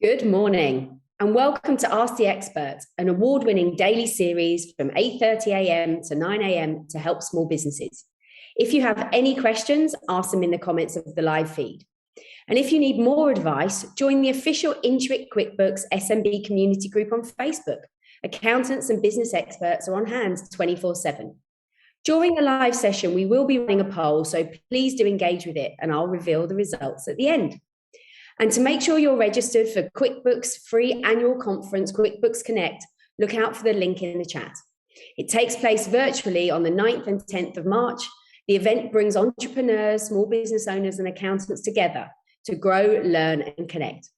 Good morning and welcome to Ask the Expert, an award-winning daily series from 8:30 a.m. to 9 a.m. to help small businesses. If you have any questions, ask them in the comments of the live feed. And if you need more advice, join the official Interact QuickBooks SMB community group on Facebook. Accountants and business experts are on hand 24/7. During the live session, we will be running a poll, so please do engage with it and I'll reveal the results at the end. And to make sure you're registered for QuickBooks free annual conference, QuickBooks Connect, look out for the link in the chat. It takes place virtually on the 9th and 10th of March. The event brings entrepreneurs, small business owners and accountants together to grow, learn and connect.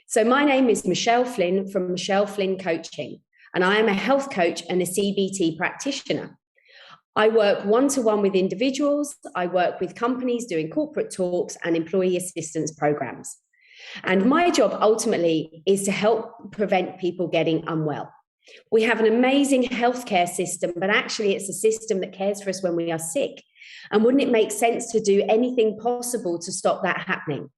So my name is Michelle Flynn from Michelle Flynn Coaching, and I am a health coach and a CBT practitioner. I work one-to-one with individuals. I work with companies doing corporate talks and employee assistance programs. And my job ultimately is to help prevent people getting unwell. We have an amazing healthcare system, but actually it's a system that cares for us when we are sick. And wouldn't it make sense to do anything possible to stop that happening?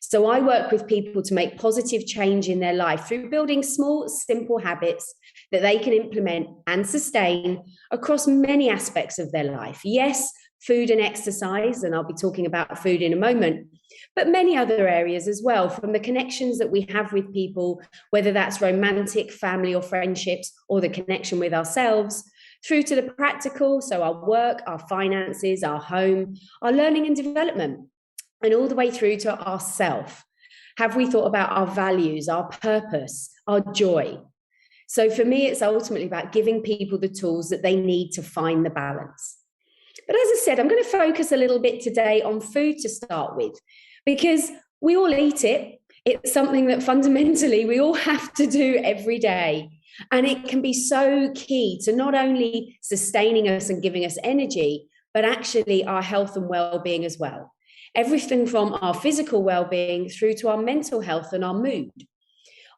So I work with people to make positive change in their life through building small, simple habits that they can implement and sustain across many aspects of their life. Yes, food and exercise, and I'll be talking about food in a moment, but many other areas as well, from the connections that we have with people, whether that's romantic, family or friendships, or the connection with ourselves, through to the practical, so our work, our finances, our home, our learning and development, and all the way through to ourself. Have we thought about our values, our purpose, our joy? So for me, it's ultimately about giving people the tools that they need to find the balance. But as I said, I'm going to focus a little bit today on food to start with, because we all eat it. It's something that fundamentally we all have to do every day. And it can be so key to not only sustaining us and giving us energy, but actually our health and well-being as well. Everything from our physical well-being through to our mental health and our mood.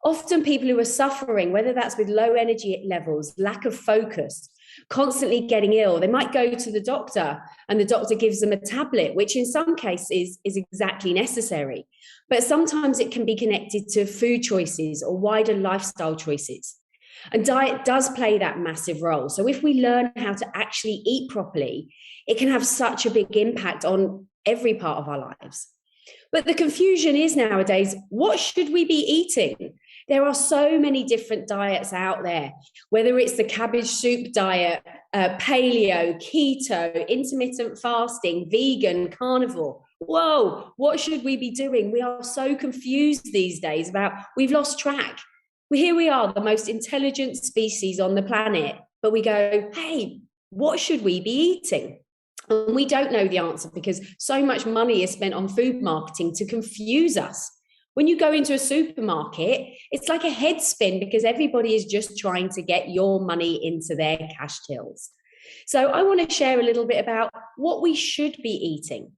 Often people who are suffering, whether that's with low energy levels, lack of focus, constantly getting ill, they might go to the doctor and the doctor gives them a tablet, which in some cases is exactly necessary. But sometimes it can be connected to food choices or wider lifestyle choices. And diet does play that massive role. So if we learn how to actually eat properly, it can have such a big impact on every part of our lives. But the confusion is nowadays, what should we be eating? There are so many different diets out there, whether it's the cabbage soup diet, paleo, keto, intermittent fasting, vegan, carnivore. Whoa, what should we be doing? We are so confused these days we've lost track. Here we are, the most intelligent species on the planet, but we go, hey, what should we be eating? And we don't know the answer because so much money is spent on food marketing to confuse us. When you go into a supermarket, it's like a head spin because everybody is just trying to get your money into their cash tills. So I want to share a little bit about what we should be eating,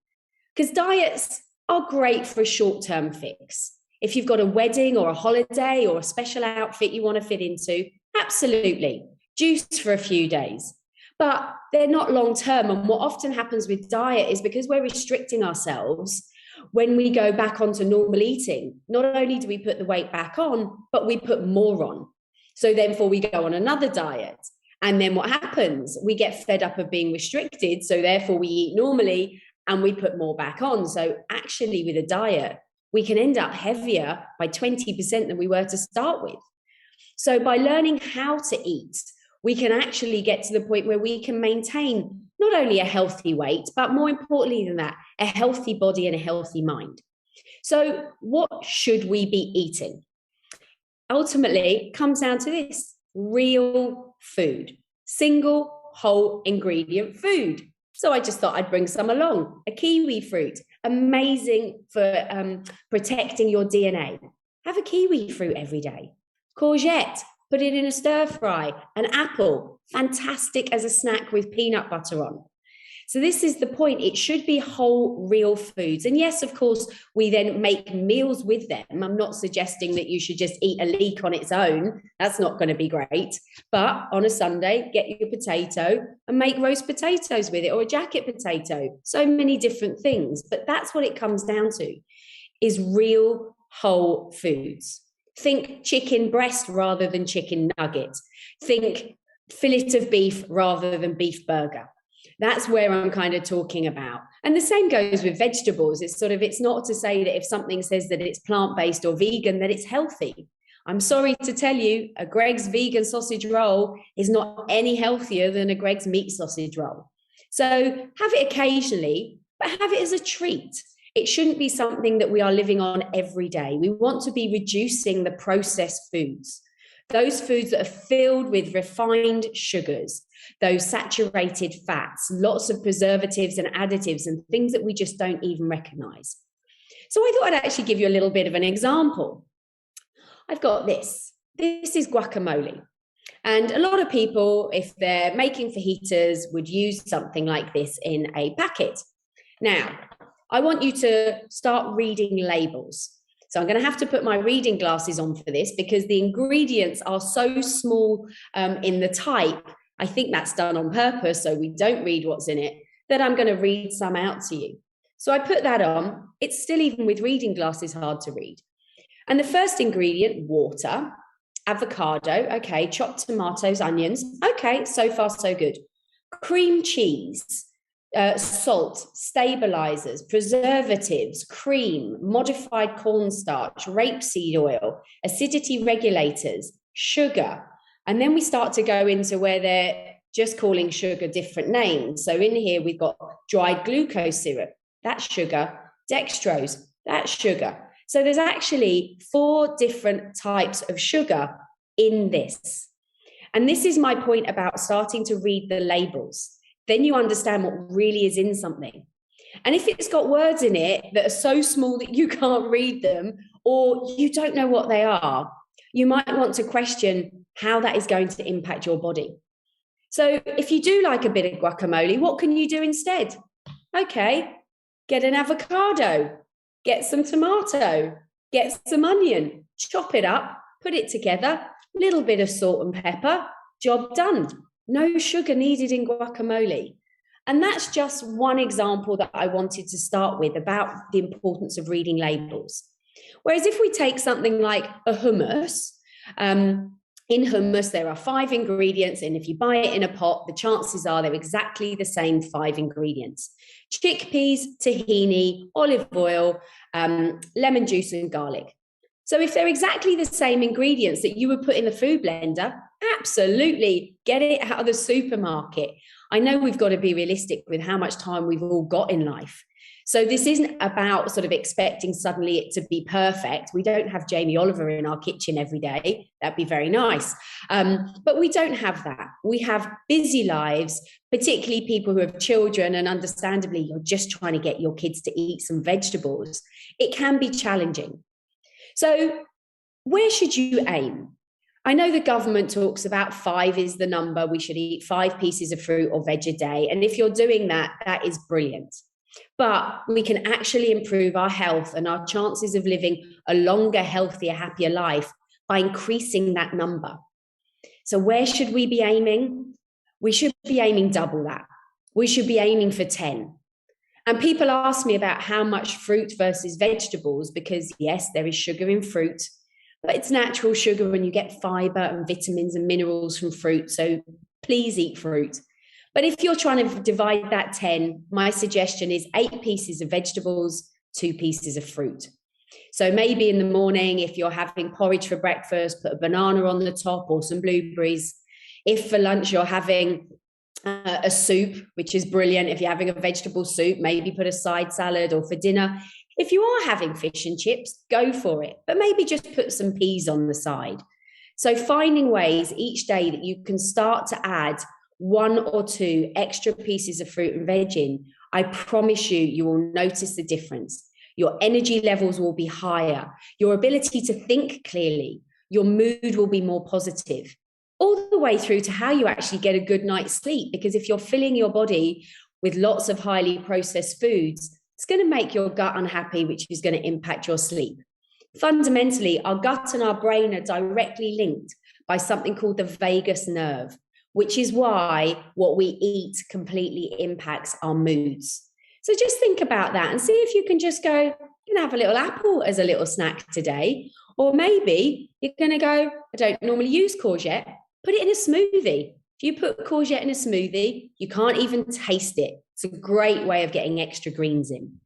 because diets are great for a short-term fix. If you've got a wedding or a holiday or a special outfit you want to fit into, absolutely, juice for a few days. But they're not long-term. And what often happens with diet is because we're restricting ourselves, when we go back onto normal eating, not only do we put the weight back on, but we put more on. So therefore we go on another diet. And then what happens? We get fed up of being restricted. So therefore we eat normally and we put more back on. So actually with a diet, we can end up heavier by 20% than we were to start with. So by learning how to eat, we can actually get to the point where we can maintain not only a healthy weight, but more importantly than that, a healthy body and a healthy mind. So what should we be eating? Ultimately, it comes down to this: real food, single whole ingredient food. So I just thought I'd bring some along. A kiwi fruit, amazing for protecting your DNA. Have a kiwi fruit every day. Courgette, put it in a stir fry. An apple, fantastic as a snack with peanut butter on. So this is the point. It should be whole, real foods. And yes, of course, we then make meals with them. I'm not suggesting that you should just eat a leek on its own. That's not going to be great. But on a Sunday, get your potato and make roast potatoes with it, or a jacket potato. So many different things. But that's what it comes down to, is real whole foods. Think chicken breast rather than chicken nugget. Think fillet of beef rather than beef burger. That's where I'm kind of talking about. And the same goes with vegetables. It's not to say that if something says that it's plant-based or vegan, that it's healthy. I'm sorry to tell you, a Greggs vegan sausage roll is not any healthier than a Greggs meat sausage roll. So have it occasionally, but have it as a treat. It shouldn't be something that we are living on every day. We want to be reducing the processed foods, those foods that are filled with refined sugars, those saturated fats, lots of preservatives and additives and things that we just don't even recognize. So I thought I'd actually give you a little bit of an example. I've got this. This is guacamole. And a lot of people, if they're making fajitas, would use something like this in a packet. Now, I want you to start reading labels. So I'm going to have to put my reading glasses on for this because the ingredients are so small in the type. I think that's done on purpose so we don't read what's in it, that I'm going to read some out to you. So I put that on. It's still, even with reading glasses, hard to read. And the first ingredient, water, avocado, okay, chopped tomatoes, onions, okay, so far so good. Cream cheese, salt, stabilizers, preservatives, cream, modified cornstarch, rapeseed oil, acidity regulators, sugar. And then we start to go into where they're just calling sugar different names. So in here, we've got dried glucose syrup, that's sugar, dextrose, that's sugar. So there's actually 4 different types of sugar in this. And this is my point about starting to read the labels. Then you understand what really is in something. And if it's got words in it that are so small that you can't read them, or you don't know what they are, you might want to question how that is going to impact your body. So if you do like a bit of guacamole, what can you do instead? Okay, get an avocado, get some tomato, get some onion, chop it up, put it together, little bit of salt and pepper, job done. No sugar needed in guacamole. And that's just one example that I wanted to start with about the importance of reading labels. Whereas if we take something like a hummus, in hummus, there are 5 ingredients, and if you buy it in a pot, the chances are they're exactly the same 5 ingredients. Chickpeas, tahini, olive oil, lemon juice, and garlic. So if they're exactly the same ingredients that you would put in the food blender, absolutely get it out of the supermarket. I know we've got to be realistic with how much time we've all got in life. So this isn't about sort of expecting suddenly it to be perfect. We don't have Jamie Oliver in our kitchen every day. That'd be very nice. But we don't have that. We have busy lives, particularly people who have children, and understandably, you're just trying to get your kids to eat some vegetables. It can be challenging. So where should you aim? I know the government talks about 5 is the number. We should eat 5 pieces of fruit or veg a day. And if you're doing that, that is brilliant. But we can actually improve our health and our chances of living a longer, healthier, happier life by increasing that number. So where should we be aiming? We should be aiming double that. We should be aiming for 10. And people ask me about how much fruit versus vegetables, because yes, there is sugar in fruit, but it's natural sugar and you get fiber and vitamins and minerals from fruit. So please eat fruit. But if you're trying to divide that 10, my suggestion is 8 pieces of vegetables, 2 pieces of fruit. So maybe in the morning, if you're having porridge for breakfast, put a banana on the top or some blueberries. If for lunch you're having a soup, which is brilliant. If you're having a vegetable soup, maybe put a side salad. Or for dinner, if you are having fish and chips, go for it. But maybe just put some peas on the side. So finding ways each day that you can start to add 1 or 2 extra pieces of fruit and veg in, I promise you, you will notice the difference. Your energy levels will be higher. Your ability to think clearly, your mood will be more positive, all the way through to how you actually get a good night's sleep. Because if you're filling your body with lots of highly processed foods, it's going to make your gut unhappy, which is going to impact your sleep. Fundamentally, our gut and our brain are directly linked by something called the vagus nerve, which is why what we eat completely impacts our moods. So just think about that and see if you can just go, you're going to have a little apple as a little snack today. Or maybe you're going to go, I don't normally use courgette, put it in a smoothie. If you put courgette in a smoothie, you can't even taste it. It's a great way of getting extra greens in.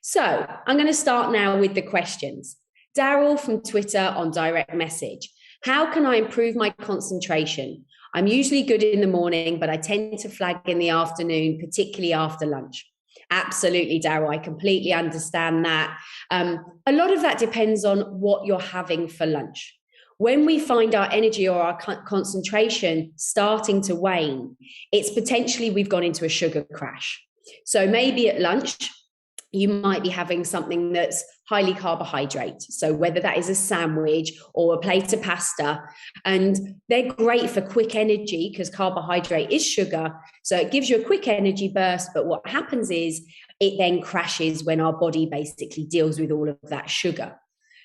So I'm going to start now with the questions. Daryl from Twitter on direct message. How can I improve my concentration? I'm usually good in the morning, but I tend to flag in the afternoon, particularly after lunch. Absolutely, Daryl. I completely understand that. A lot of that depends on what you're having for lunch. When we find our energy or our concentration starting to wane, it's potentially we've gone into a sugar crash. So maybe at lunch, you might be having something that's highly carbohydrate. So whether that is a sandwich or a plate of pasta, and they're great for quick energy because carbohydrate is sugar. So it gives you a quick energy burst. But what happens is it then crashes when our body basically deals with all of that sugar.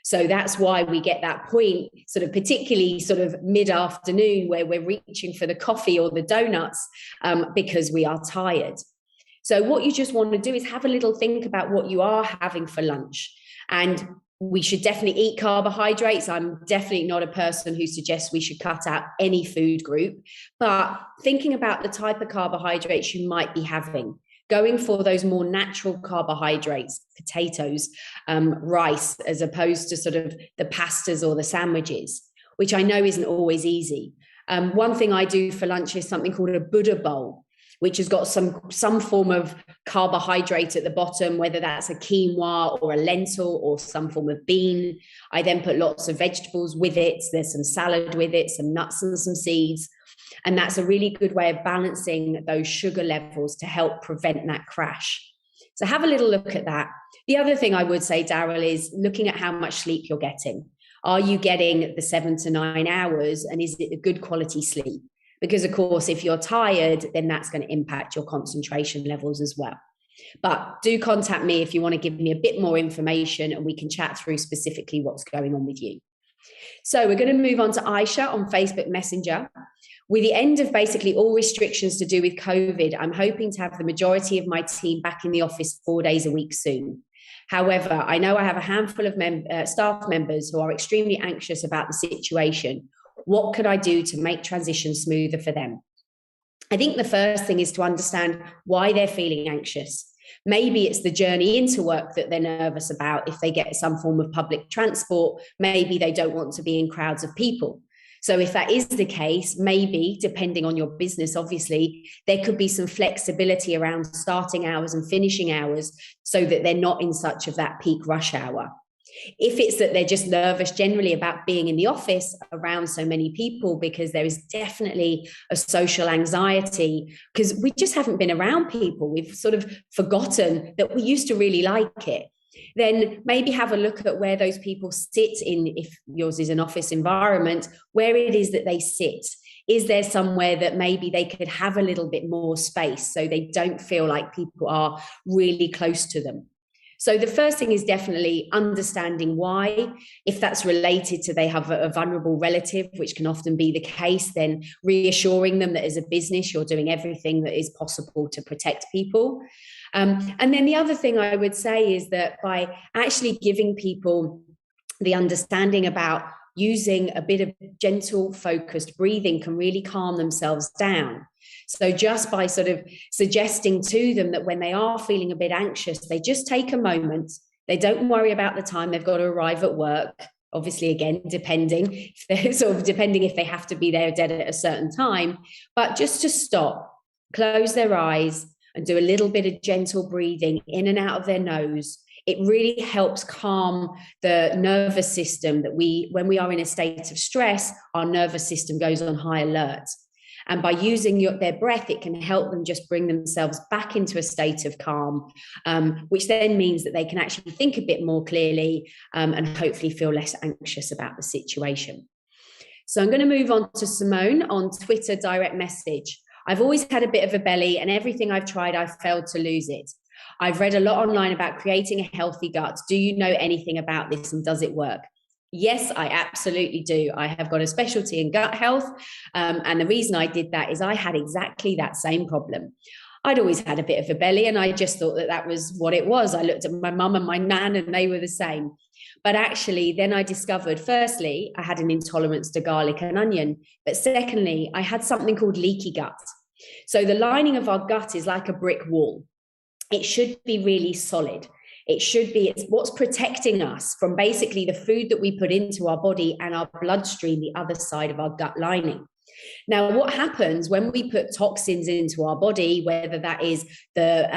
So that's why we get that point, sort of particularly sort of mid-afternoon where we're reaching for the coffee or the donuts because we are tired. So what you just want to do is have a little think about what you are having for lunch. And we should definitely eat carbohydrates. I'm definitely not a person who suggests we should cut out any food group, but thinking about the type of carbohydrates you might be having, going for those more natural carbohydrates, potatoes, rice, as opposed to sort of the pastas or the sandwiches, which I know isn't always easy. One thing I do for lunch is something called a Buddha bowl, which has got some form of carbohydrate at the bottom, whether that's a quinoa or a lentil or some form of bean. I then put lots of vegetables with it. There's some salad with it, some nuts and some seeds. And that's a really good way of balancing those sugar levels to help prevent that crash. So have a little look at that. The other thing I would say, Daryl, is looking at how much sleep you're getting. Are you getting the 7 to 9 hours, and is it a good quality sleep? Because, of course, if you're tired, then that's going to impact your concentration levels as well. But do contact me if you want to give me a bit more information and we can chat through specifically what's going on with you. So we're going to move on to Aisha on Facebook Messenger. With the end of basically all restrictions to do with COVID, I'm hoping to have the majority of my team back in the office 4 days a week soon. However, I know I have a handful of staff members who are extremely anxious about the situation. What could I do to make transition smoother for them? I think the first thing is to understand why they're feeling anxious. Maybe it's the journey into work that they're nervous about. If they get some form of public transport, maybe they don't want to be in crowds of people. So if that is the case, maybe, depending on your business, obviously, there could be some flexibility around starting hours and finishing hours so that they're not in such of that peak rush hour. If it's that they're just nervous generally about being in the office around so many people, because there is definitely a social anxiety, because we just haven't been around people. We've sort of forgotten that we used to really like it. Then maybe have a look at where those people sit in, if yours is an office environment, where it is that they sit. Is there somewhere that maybe they could have a little bit more space so they don't feel like people are really close to them? So the first thing is definitely understanding why. If that's related to they have a vulnerable relative, which can often be the case, then reassuring them that as a business, you're doing everything that is possible to protect people. And then the other thing I would say is that by actually giving people the understanding about using a bit of gentle, focused breathing can really calm themselves down. So just by sort of suggesting to them that when they are feeling a bit anxious, they just take a moment. They don't worry about the time they've got to arrive at work. Obviously, again, depending if they have to be there dead at a certain time, but just to stop, close their eyes and do a little bit of gentle breathing in and out of their nose. It really helps calm the nervous system that when we are in a state of stress, our nervous system goes on high alert. And by using their breath, it can help them just bring themselves back into a state of calm, which then means that they can actually think a bit more clearly and hopefully feel less anxious about the situation. So I'm going to move on to Simone on Twitter direct message. I've always had a bit of a belly, and everything I've tried, I've failed to lose it. I've read a lot online about creating a healthy gut. Do you know anything about this, and does it work? Yes, I absolutely do. I have got a specialty in gut health. And the reason I did that is I had exactly that same problem. I'd always had a bit of a belly, and I just thought that that was what it was. I looked at my mum and my nan, and they were the same. But actually, then I discovered, firstly, I had an intolerance to garlic and onion. But secondly, I had something called leaky gut. So the lining of our gut is like a brick wall. It should be really solid. It's what's protecting us from basically the food that we put into our body and our bloodstream, the other side of our gut lining. Now, what happens when we put toxins into our body, whether that is the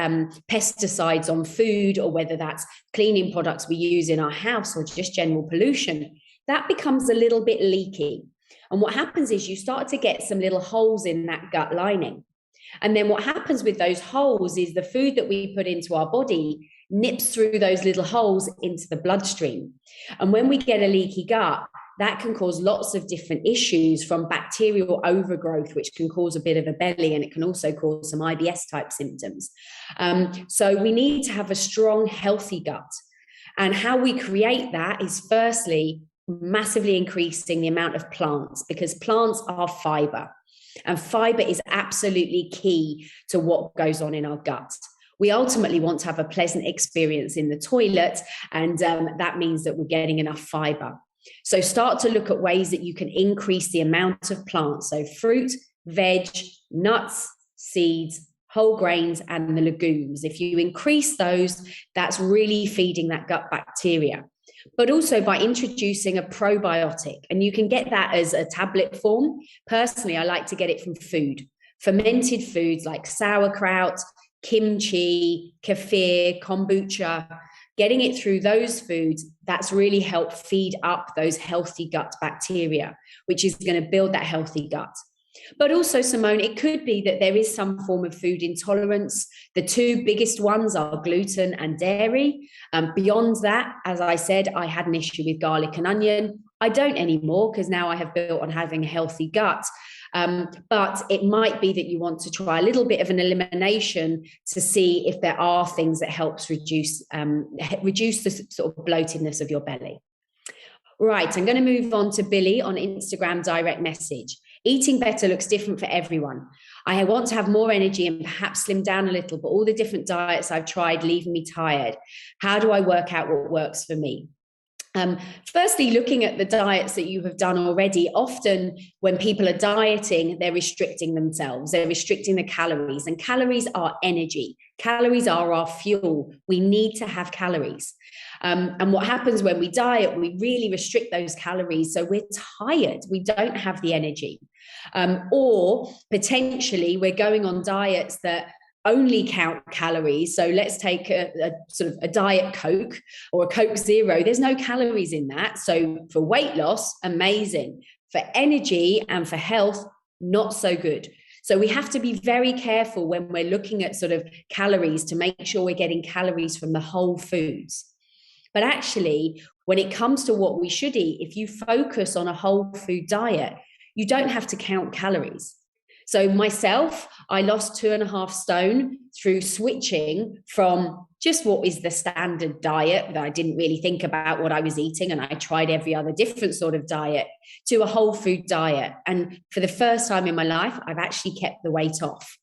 pesticides on food, or whether that's cleaning products we use in our house, or just general pollution, that becomes a little bit leaky. And what happens is you start to get some little holes in that gut lining. And then what happens with those holes is the food that we put into our body nips through those little holes into the bloodstream. And when we get a leaky gut, that can cause lots of different issues, from bacterial overgrowth, which can cause a bit of a belly, and it can also cause some IBS type symptoms. So we need to have a strong, healthy gut. And how we create that is, firstly, massively increasing the amount of plants, because plants are fiber. And fiber is absolutely key to what goes on in our gut. We ultimately want to have a pleasant experience in the toilet, and that means that we're getting enough fiber. So start to look at ways that you can increase the amount of plants. So fruit, veg, nuts, seeds, whole grains, and the legumes. If you increase those, that's really feeding that gut bacteria. But also by introducing a probiotic, and you can get that as a tablet form. Personally, I like to get it from food. Fermented foods like sauerkraut, kimchi, kefir, kombucha, getting it through those foods, that's really helped feed up those healthy gut bacteria, which is going to build that healthy gut. But also, Simone, it could be that there is some form of food intolerance. The two biggest ones are gluten and dairy. Beyond that, as I said, I had an issue with garlic and onion. I don't anymore, because now I have built on having a healthy gut. But it might be that you want to try a little bit of an elimination to see if there are things that helps reduce the sort of bloatedness of your belly. Right, I'm going to move on to Billy on Instagram direct message. Eating better looks different for everyone. I want to have more energy and perhaps slim down a little, but all the different diets I've tried leave me tired. How do I work out what works for me? Firstly, looking at the diets that you have done already, often when people are dieting, they're restricting themselves. They're restricting the calories, and calories are energy. Calories are our fuel. We need to have calories. And what happens when we diet, we really restrict those calories. So we're tired. We don't have the energy. Or potentially we're going on diets that only count calories. So let's take a sort of a Diet Coke or a Coke Zero. There's no calories in that. So for weight loss, amazing. For energy and for health, not so good. So we have to be very careful when we're looking at sort of calories to make sure we're getting calories from the whole foods. But actually, when it comes to what we should eat, if you focus on a whole food diet, you don't have to count calories. So myself, I lost 2.5 stone through switching from just what is the standard diet that I didn't really think about what I was eating, and I tried every other different sort of diet, to a whole food diet. And for the first time in my life, I've actually kept the weight off.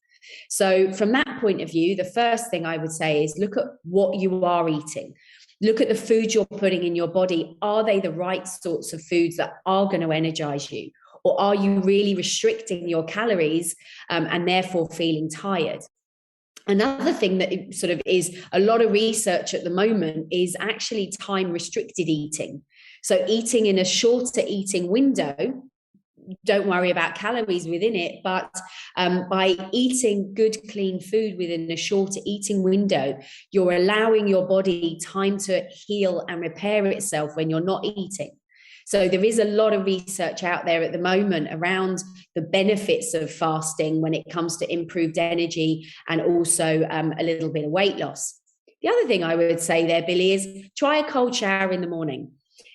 So from that point of view, the first thing I would say is look at what you are eating. Look at the food you're putting in your body. Are they the right sorts of foods that are going to energize you? Or are you really restricting your calories and therefore feeling tired? Another thing that sort of is a lot of research at the moment is actually time restricted eating. So eating in a shorter eating window, don't worry about calories within it, but by eating good, clean food within a shorter eating window, you're allowing your body time to heal and repair itself when you're not eating. So there is a lot of research out there at the moment around the benefits of fasting when it comes to improved energy and also a little bit of weight loss. The other thing I would say there, Billy, is try a cold shower in the morning.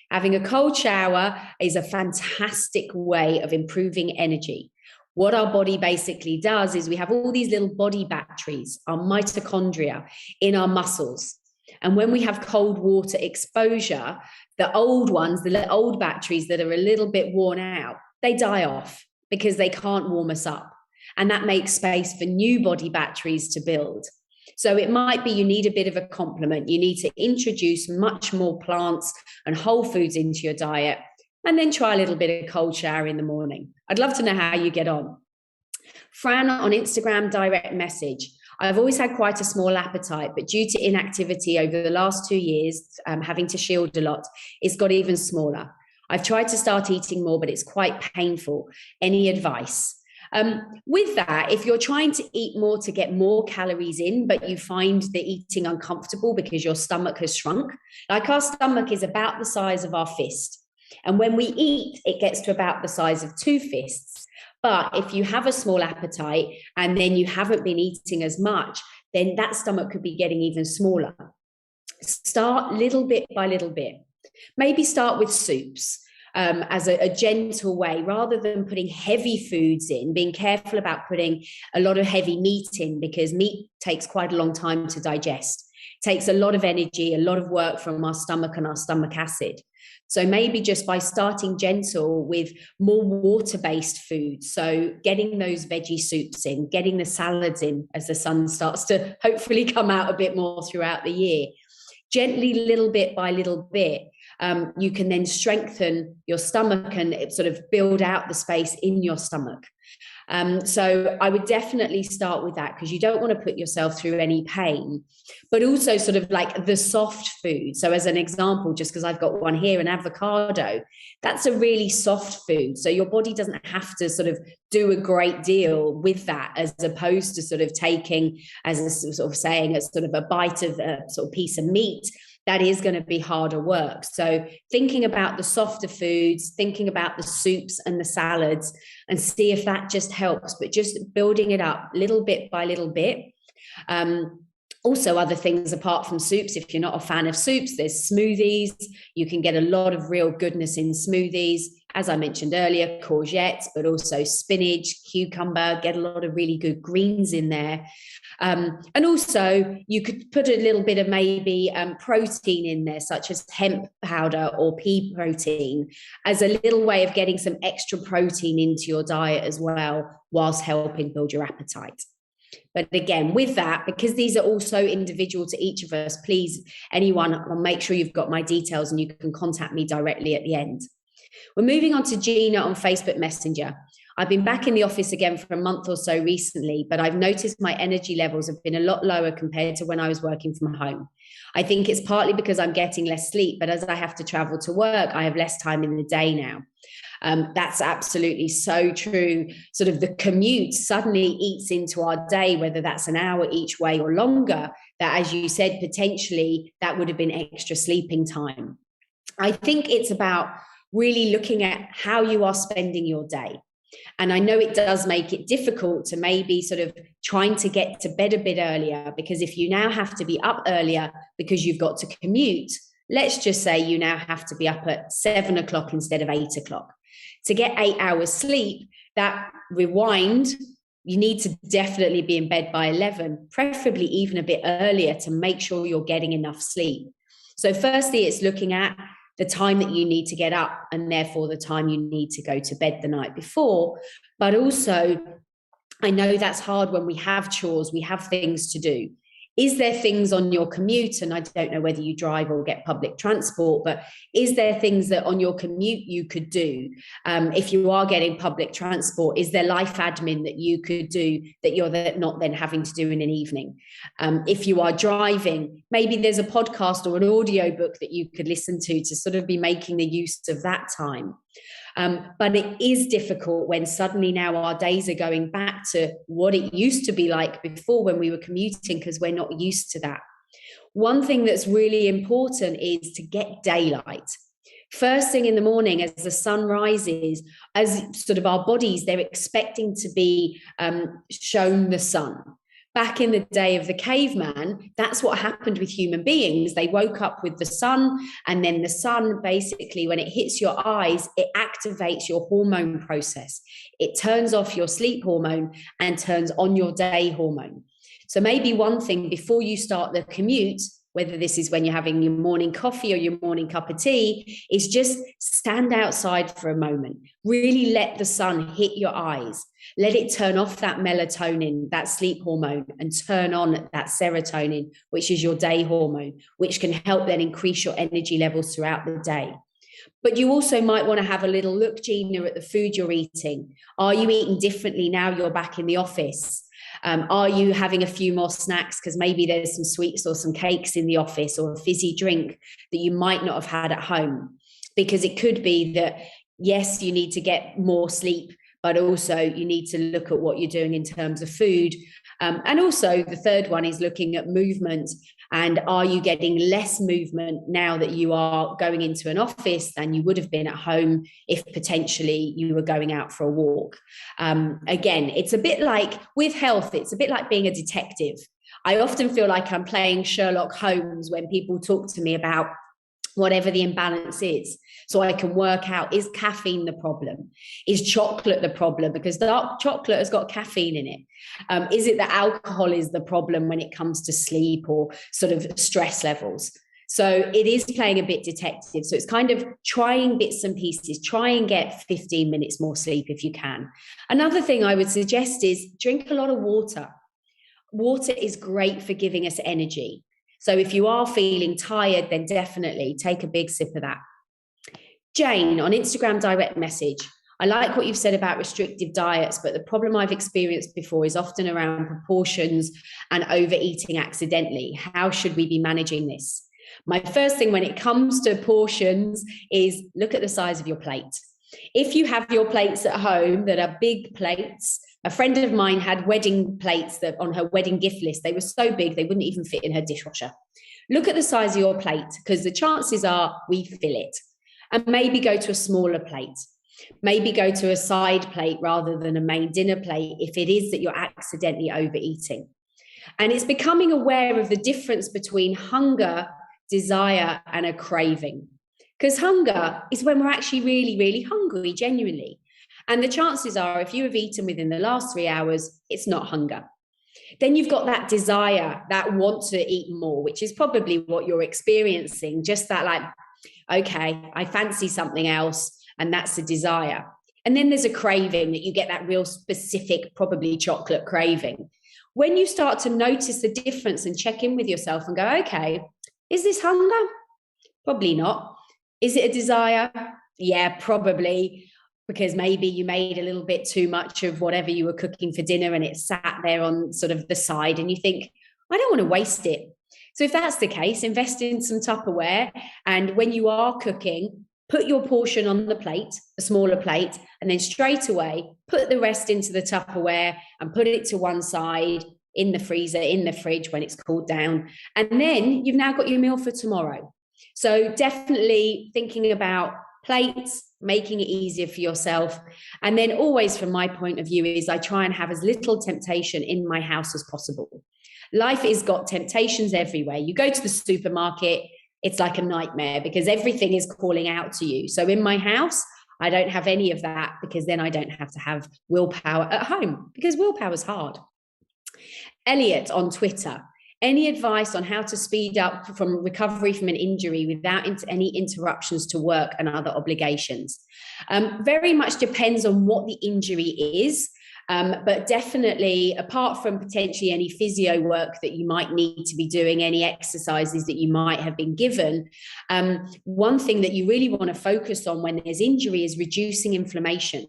Having a cold shower is a fantastic way of improving energy. What our body basically does is we have all these little body batteries, our mitochondria, in our muscles. And when we have cold water exposure, the old ones, the old batteries that are a little bit worn out, they die off because they can't warm us up. and that makes space for new body batteries to build. So it might be you need a bit of a complement. You need to introduce much more plants and whole foods into your diet, and then try a little bit of cold shower in the morning. I'd love to know how you get on. Fran on Instagram, direct message. I've always had quite a small appetite, but due to inactivity over the last 2 years, having to shield a lot, it's got even smaller. I've tried to start eating more, but it's quite painful. Any advice? With that, if you're trying to eat more to get more calories in, but you find the eating uncomfortable because your stomach has shrunk, like our stomach is about the size of our fist. And when we eat, it gets to about the size of 2 fists. But if you have a small appetite and then you haven't been eating as much, then that stomach could be getting even smaller. Start little bit by little bit. Maybe start with soups. As a gentle way, rather than putting heavy foods in, being careful about putting a lot of heavy meat in, because meat takes quite a long time to digest. It takes a lot of energy, a lot of work from our stomach and our stomach acid. So maybe just by starting gentle with more water-based foods, so getting those veggie soups in, getting the salads in as the sun starts to hopefully come out a bit more throughout the year. Gently, little bit by little bit, you can then strengthen your stomach and sort of build out the space in your stomach. So I would definitely start with that, because you don't want to put yourself through any pain, but also sort of like the soft food. So as an example, just because I've got one here, an avocado, that's a really soft food. So your body doesn't have to sort of do a great deal with that, as opposed to sort of taking, as a sort of saying, a sort of a bite of a sort of piece of meat. That is going to be harder work. So thinking about the softer foods, thinking about the soups and the salads, and see if that just helps, but just building it up little bit by little bit. Also, other things apart from soups, if you're not a fan of soups, there's smoothies. You can get a lot of real goodness in smoothies. As I mentioned earlier, courgettes, but also spinach, cucumber, get a lot of really good greens in there. And also you could put a little bit of maybe protein in there, such as hemp powder or pea protein, as a little way of getting some extra protein into your diet as well, whilst helping build your appetite. But again, with that, because these are also individual to each of us, please, anyone, I'll make sure you've got my details and you can contact me directly at the end. We're moving on to Gina on Facebook Messenger. I've been back in the office again for a month or so recently, but I've noticed my energy levels have been a lot lower compared to when I was working from home. I think it's partly because I'm getting less sleep, but as I have to travel to work, I have less time in the day now. That's absolutely so true. Sort of the commute suddenly eats into our day, whether that's an hour each way or longer, that, as you said, potentially that would have been extra sleeping time. I think it's about really looking at how you are spending your day. And I know it does make it difficult to maybe sort of trying to get to bed a bit earlier, because if you now have to be up earlier because you've got to commute, let's just say you now have to be up at 7 o'clock instead of 8 o'clock. To get 8 hours sleep, that rewind, you need to definitely be in bed by 11, preferably even a bit earlier, to make sure you're getting enough sleep. So firstly, it's looking at the time that you need to get up, and therefore the time you need to go to bed the night before. But also, I know that's hard when we have chores, we have things to do. Is there things on your commute? And I don't know whether you drive or get public transport, but is there things that on your commute you could do? If you are getting public transport, is there life admin that you could do that you're not then having to do in an evening? If you are driving, maybe there's a podcast or an audio book that you could listen to sort of be making the use of that time. But it is difficult when suddenly now our days are going back to what it used to be like before when we were commuting, because we're not used to that. One thing that's really important is to get daylight. First thing in the morning, as the sun rises, as sort of our bodies, they're expecting to be shown the sun. Back in the day of the caveman, that's what happened with human beings. They woke up with the sun, and then the sun, basically, when it hits your eyes, it activates your hormone process. It turns off your sleep hormone and turns on your day hormone. So maybe one thing before you start the commute, whether this is when you're having your morning coffee or your morning cup of tea, is just stand outside for a moment. Really let the sun hit your eyes. Let it turn off that melatonin, that sleep hormone, and turn on that serotonin, which is your day hormone, which can help then increase your energy levels throughout the day. But you also might want to have a little look, Gina, at the food you're eating. Are you eating differently now you're back in the office? Are you having a few more snacks because maybe there's some sweets or some cakes in the office, or a fizzy drink that you might not have had at home? Because it could be that, yes, you need to get more sleep, but also you need to look at what you're doing in terms of food. And also the third one is looking at movement. And are you getting less movement now that you are going into an office than you would have been at home if potentially you were going out for a walk? Again, it's a bit like with health, it's a bit like being a detective. I often feel like I'm playing Sherlock Holmes when people talk to me about whatever the imbalance is, so I can work out, is caffeine the problem? Is chocolate the problem? Because dark chocolate has got caffeine in it. Is it that alcohol is the problem when it comes to sleep or sort of stress levels? So it is playing a bit detective. So it's kind of trying bits and pieces, try and get 15 minutes more sleep if you can. Another thing I would suggest is drink a lot of water. Water is great for giving us energy. So if you are feeling tired, then definitely take a big sip of that. Jane on Instagram direct message. I like what you've said about restrictive diets, but the problem I've experienced before is often around proportions and overeating accidentally. How should we be managing this? My first thing when it comes to portions is look at the size of your plate. If you have your plates at home that are big plates, a friend of mine had wedding plates that on her wedding gift list, they were so big they wouldn't even fit in her dishwasher. Look at the size of your plate, because the chances are we fill it. And maybe go to a smaller plate. Maybe go to a side plate rather than a main dinner plate if it is that you're accidentally overeating. And it's becoming aware of the difference between hunger, desire, and a craving. Because hunger is when we're actually really, really hungry, genuinely. And the chances are, if you have eaten within the last 3 hours, it's not hunger. Then you've got that desire, that want to eat more, which is probably what you're experiencing. Just that like, okay, I fancy something else, and that's a desire. And then there's a craving that you get, that real specific, probably chocolate craving. When you start to notice the difference and check in with yourself and go, okay, is this hunger? Probably not. Is it a desire? Yeah, probably, because maybe you made a little bit too much of whatever you were cooking for dinner and it sat there on sort of the side and you think, I don't want to waste it. So if that's the case, invest in some Tupperware. And when you are cooking, put your portion on the plate, a smaller plate, and then straight away put the rest into the Tupperware and put it to one side in the freezer, in the fridge when it's cooled down. And then you've now got your meal for tomorrow. So definitely thinking about plates, making it easier for yourself. And then always from my point of view is I try and have as little temptation in my house as possible. Life has got temptations everywhere. You go to the supermarket, it's like a nightmare because everything is calling out to you. So in my house, I don't have any of that because then I don't have to have willpower at home because willpower is hard. Elliot on Twitter. Any advice on how to speed up from recovery from an injury without any interruptions to work and other obligations? Very much depends on what the injury is. But definitely, apart from potentially any physio work that you might need to be doing, any exercises that you might have been given, one thing that you really want to focus on when there's injury is reducing inflammation.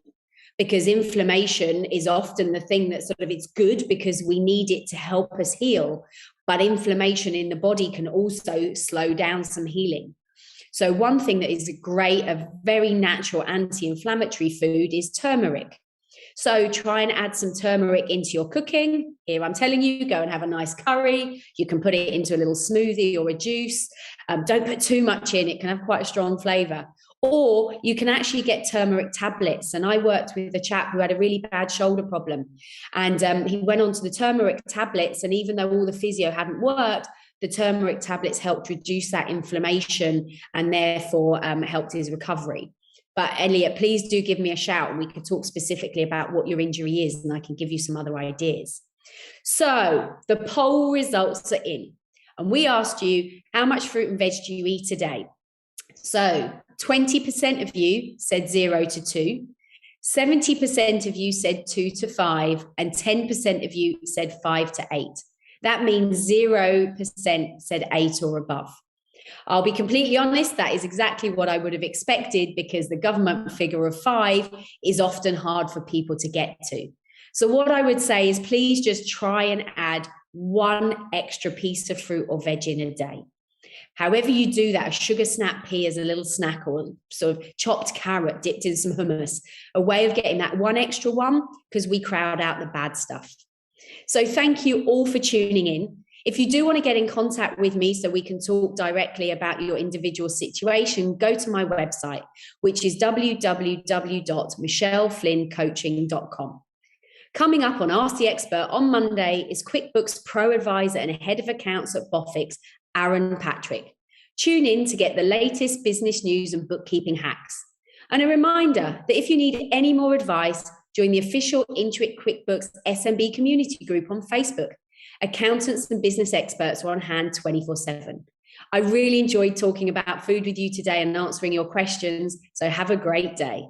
Because inflammation is often the thing that sort of, it's good because we need it to help us heal. But inflammation in the body can also slow down some healing. So one thing that is great, a very natural anti-inflammatory food is turmeric. So try and add some turmeric into your cooking. Here I'm telling you, go and have a nice curry. You can put it into a little smoothie or a juice. Don't put too much in. It can have quite a strong flavor. Or you can actually get turmeric tablets. And I worked with a chap who had a really bad shoulder problem. And he went on to the turmeric tablets. And even though all the physio hadn't worked, the turmeric tablets helped reduce that inflammation and therefore helped his recovery. But Elliot, please do give me a shout and we could talk specifically about what your injury is and I can give you some other ideas. So the poll results are in. And we asked you, how much fruit and veg do you eat a day? So 20% of you said 0 to 2, 70% of you said 2 to 5, and 10% of you said 5 to 8. That means 0% said 8 or above. I'll be completely honest, that is exactly what I would have expected, because the government figure of 5 is often hard for people to get to. So what I would say is, please just try and add one extra piece of fruit or veg in a day. However you do that, a sugar snap pea as a little snack, or sort of chopped carrot dipped in some hummus, a way of getting that one extra one, because we crowd out the bad stuff. So thank you all for tuning in. If you do want to get in contact with me so we can talk directly about your individual situation, go to my website, which is www.michelleflynncoaching.com. Coming up on Ask the Expert on Monday is QuickBooks Pro Advisor and Head of Accounts at Bofix, Aaron Patrick. Tune in to get the latest business news and bookkeeping hacks. And a reminder that if you need any more advice, join the official Intuit QuickBooks SMB community group on Facebook. Accountants and business experts are on hand 24/7. I really enjoyed talking about food with you today and answering your questions, so have a great day.